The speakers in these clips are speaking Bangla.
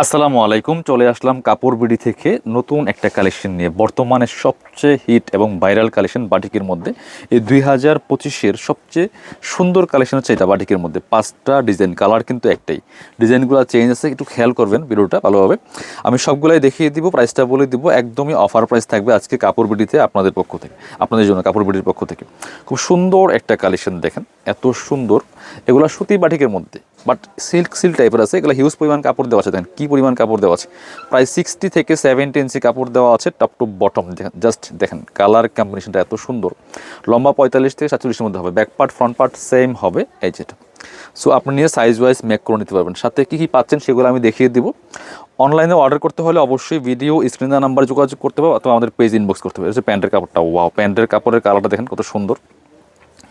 আসসালামু আলাইকুম। চলে আসলাম কাপড় বিডি থেকে নতুন একটা কালেকশন নিয়ে। বর্তমানে সবচেয়ে হিট এবং ভাইরাল কালেকশন বাটিকের মধ্যে এই 2025-এর সবচেয়ে সুন্দর কালেকশন হচ্ছে এটা। বাটিকের মধ্যে 5টা ডিজাইন, কালার কিন্তু একটাই, ডিজাইনগুলো চেঞ্জ আছে, একটু খেয়াল করবেন ভিডিওটা ভালোভাবে। আমি সবগুলাই দেখিয়ে দিব, প্রাইসটা বলে দিব, একদমই অফার প্রাইস থাকবে আজকে কাপড় বিডিতে আপনাদের পক্ষ থেকে, আপনাদের জন্য কাপড় বিডির পক্ষ থেকে। খুব সুন্দর একটা কালেকশন দেখেন, এত সুন্দর। এগুলো সুতি বাটিকের মধ্যে, বাট সিল্ক টাইপের আছে। এগুলো হিউজ পরিমাণ কাপড় দেওয়া আছে, দেখেন কী পরিমাণ কাপড় দেওয়া আছে। প্রায় 60 থেকে 70 ইঞ্চি কাপড় দেওয়া আছে টপ টু বটম। দেখেন, জাস্ট দেখেন কালার কম্বিনেশনটা এত সুন্দর। লম্বা 45 থেকে 47-এর মধ্যে হবে, back part front part same হবে এই যেটা। সো আপনি নিয়ে সাইজ ওয়াইজ মেক করে নিতে পারবেন। সাথে কী কী পাচ্ছেন সেগুলো আমি দেখিয়ে দিব। অনলাইনে অর্ডার করতে হলে অবশ্যই ভিডিও স্ক্রিনে নাম্বার যোগাযোগ করতে হবে অথবা আমাদের পেজ ইনবক্স করতে হবে। হচ্ছে প্যান্টের কাপড়টা, ওয়াও, প্যান্টের কাপড়ের কালারটা দেখেন কত সুন্দর,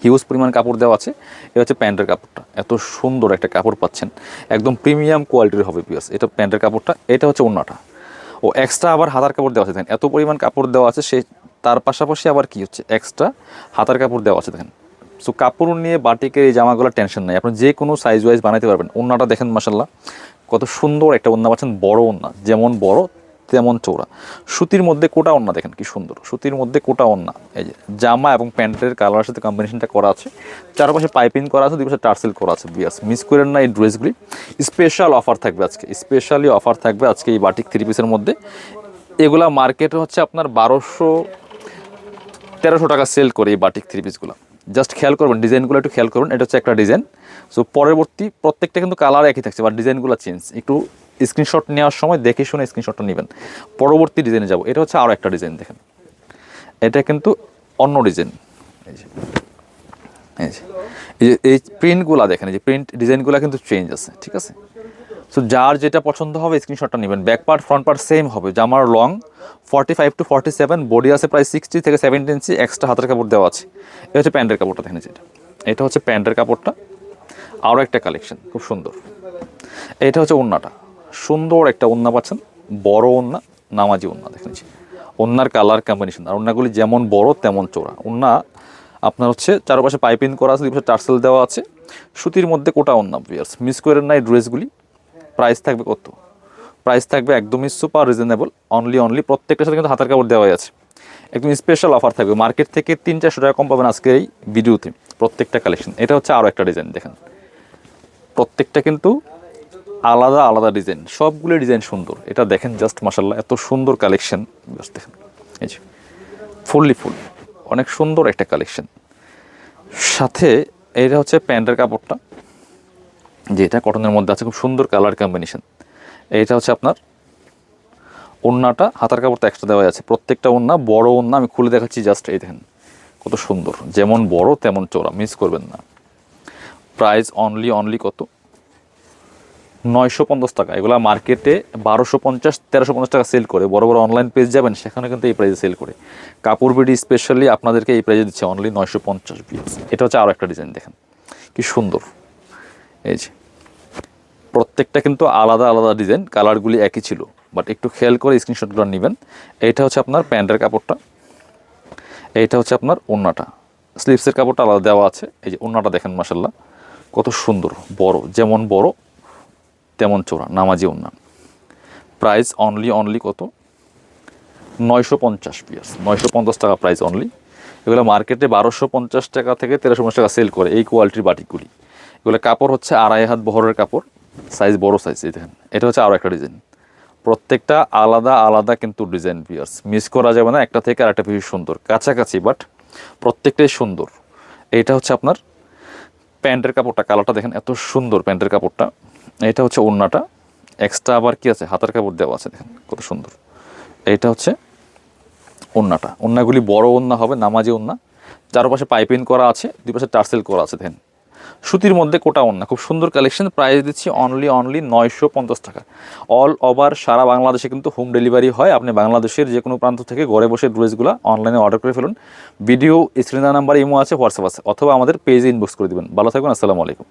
হিউজ পরিমাণ কাপড় দেওয়া আছে। এটা হচ্ছে প্যান্টের কাপড়টা, এত সুন্দর একটা কাপড় পাচ্ছেন, একদম প্রিমিয়াম কোয়ালিটির হবে পিয়াস। এটা প্যান্টের কাপড়টা, এটা হচ্ছে ওড়নাটা। ও এক্সট্রা আবার হাতার কাপড় দেওয়া আছে, দেখেন এত পরিমাণ কাপড় দেওয়া আছে। সে তার পাশাপাশি আবার কি হচ্ছে, এক্সট্রা হাতার কাপড় দেওয়া আছে দেখেন। সো কাপড় নিয়ে বাটিকের এই জামাগুলো টেনশন নাই, আপনি যে কোনো সাইজ ওয়াইজ বানাতে পারবেন। ওড়নাটা দেখেন মাশাল্লাহ কত সুন্দর একটা ওড়না পাচ্ছেন, বড় ওড়না, যেমন বড় তেমন চৌড়া। সুতির মধ্যে কোটা ওড়না দেখেন কি সুন্দর, সুতির মধ্যে কোটা ওড়না। এই যে জামা এবং প্যান্টের কালারের সাথে কম্বিনেশনটা করা আছে, চারপাশে পাইপিং করা আছে, দুই পাশে টার্সেল করা আছে। বিয়াস মিস করেন না এই ড্রেসগুলি। স্পেশাল অফার থাকবে আজকে, স্পেশালি অফার থাকবে আজকে এই বাটিক 3 পিসের মধ্যে। এগুলা মার্কেটে হচ্ছে আপনার 1200-1300 টাকা সেল করে এই বাটিক 3 পিসগুলো। জাস্ট খেয়াল করবেন ডিজাইনগুলো, একটু খেয়াল করুন। এটা হচ্ছে একটা ডিজাইন। সো পরবর্তী প্রত্যেকটা কিন্তু কালার একই থাকছে, বাট ডিজাইনগুলো চেঞ্জ। একটু স্ক্রিনশট নেওয়ার সময় দেখে শুনে স্ক্রিনশটটা নেবেন। পরবর্তী ডিজাইনে যাব। এটা হচ্ছে আরও একটা ডিজাইন দেখেন, এটা কিন্তু অন্য ডিজাইন। এই যে এই যে এই প্রিন্টগুলো দেখেন, এই যে প্রিন্ট ডিজাইনগুলো কিন্তু চেঞ্জ আছে, ঠিক আছে। সো যার যেটা পছন্দ হবে স্ক্রিনশটটা নেবেন। Back part front part same হবে। জামার লং 45 to 47, বডি আছে প্রায় 60 থেকে 70 ইঞ্চি, এক্সট্রা হাতের কাপড় দেওয়া আছে। এটা হচ্ছে প্যান্টের কাপড়টা দেখেন, যেটা এটা হচ্ছে প্যান্টের কাপড়টা। আরও একটা কালেকশন খুব সুন্দর। এটা হচ্ছে ওড়নাটা, সুন্দর একটা ওড়না পাচ্ছেন, বড় ওড়না, নামাজি ওড়না দেখেন। ওড়নার কালার কম্বিনেশন, আর ওড়নাগুলি যেমন বড় তেমন চোরা। ওড়না আপনার হচ্ছে চারপাশে পাইপিং করা আছে, দুই পাশে টার্সেল দেওয়া আছে, সুতির মধ্যে কোটা ওড়না। ভিউয়ার্স মিস করেন না এই ড্রেসগুলি। প্রাইস থাকবে কত? প্রাইস থাকবে একদমই সুপার রিজনেবল, অনলি প্রত্যেকটার সাথে কিন্তু হাতের কাপড় দেওয়াই আছে। একদম স্পেশাল অফার থাকবে, মার্কেট থেকে 300-400 টাকা কম পাবেন আজকে এই ভিডিওতে প্রত্যেকটা কালেকশন। এটা হচ্ছে আরও একটা ডিজাইন দেখেন, প্রত্যেকটা কিন্তু আলাদা আলাদা ডিজাইন, সবগুলো ডিজাইন সুন্দর। এটা দেখেন জাস্ট মাশাল্লাহ এত সুন্দর কালেকশন। জাস্ট দেখেন এই যে ফুল, অনেক সুন্দর একটা কালেকশন। সাথে এটা হচ্ছে প্যান্টের কাপড়টা, যেটা কটনের মধ্যে আছে, খুব সুন্দর কালার কম্বিনেশন। এইটা হচ্ছে আপনার ওড়নাটা, হাতার কাপড়টা এক্সট্রা দেওয়া আছে। প্রত্যেকটা ওড়না বড় ওড়না, আমি খুলে দেখাচ্ছি জাস্ট। এই দেখেন কত সুন্দর, যেমন বড় তেমন চওড়া, মিস করবেন না। প্রাইস অনলি কত? 950 টাকা। এগুলো মার্কেটে 1250-1350 টাকা সেল করে। বড় বড় অনলাইন পেজ যাবেন, সেখানে কিন্তু এই প্রাইসে সেল করে। কাপড় বিডি স্পেশালি আপনাদেরকে এই প্রাইসে দিচ্ছে অনলি 950 পিস। এটা হচ্ছে আরও একটা ডিজাইন দেখেন কি সুন্দর। এই যে প্রত্যেকটা কিন্তু আলাদা আলাদা ডিজাইন, কালারগুলি একই ছিল, বাট একটু খেয়াল করে স্ক্রিনশটগুলো নেবেন। এইটা হচ্ছে আপনার প্যান্টের কাপড়টা, এইটা হচ্ছে আপনার ওড়নাটা, স্লিভসের কাপড়টা আলাদা দেওয়া আছে। এই যে ওড়নাটা দেখেন মাশাল্লাহ কত সুন্দর, বড়, যেমন বড় তেমন চোরা, নামাজি ওড়না। প্রাইস অনলি কত? 950 পিস, 950 টাকা প্রাইস অনলি। এগুলো মার্কেটে 1250 টাকা থেকে 1350 টাকা সেল করে এই কোয়ালিটির বাটিকগুলি। এগুলো কাপড় হচ্ছে 2.5 হাত বহরের কাপড়, সাইজ বড় সাইজ। এই দেখেন এটা হচ্ছে আরও একটা ডিজাইন, প্রত্যেকটা আলাদা আলাদা কিন্তু ডিজাইন। পিয়ার্স মিস করা যাবে না, একটা থেকে আরেকটা বেশি সুন্দর, কাছাকাছি বাট প্রত্যেকটাই সুন্দর। এইটা হচ্ছে আপনার প্যান্টের কাপড়টা, কালারটা দেখেন এত সুন্দর প্যান্টের কাপড়টা। এটা হচ্ছে ওড়নাটা, এক্সট্রা আবার কি আছে, হাতার কাপড় দেওয়া আছে, দেখেন কত সুন্দর। এইটা হচ্ছে ওড়নাটা, ওড়নাগুলি বড় ওড়না হবে, নামাজি ওড়না, চারপাশে পাইপিং করা আছে, দুই পাশে টার্সেল করা আছে। দেখেন সুতির মধ্যে কোটা ওড়না, খুব সুন্দর কালেকশন। প্রাইস দিচ্ছি অনলি 950 টাকা। অল ওভার সারা বাংলাদেশে কিন্তু হোম ডেলিভারি হয়। আপনি বাংলাদেশের যে কোনো প্রান্ত থেকে ঘরে বসে ড্রেসগুলো অনলাইনে অর্ডার করে ফেলুন। ভিডিও স্ক্রিনের নাম্বার ইমো আছে, হোয়াটসঅ্যাপ আছে, অথবা আমাদের পেজে ইনবক্স করে দেবেন। ভালো থাকবেন, আসসালামু আলাইকুম।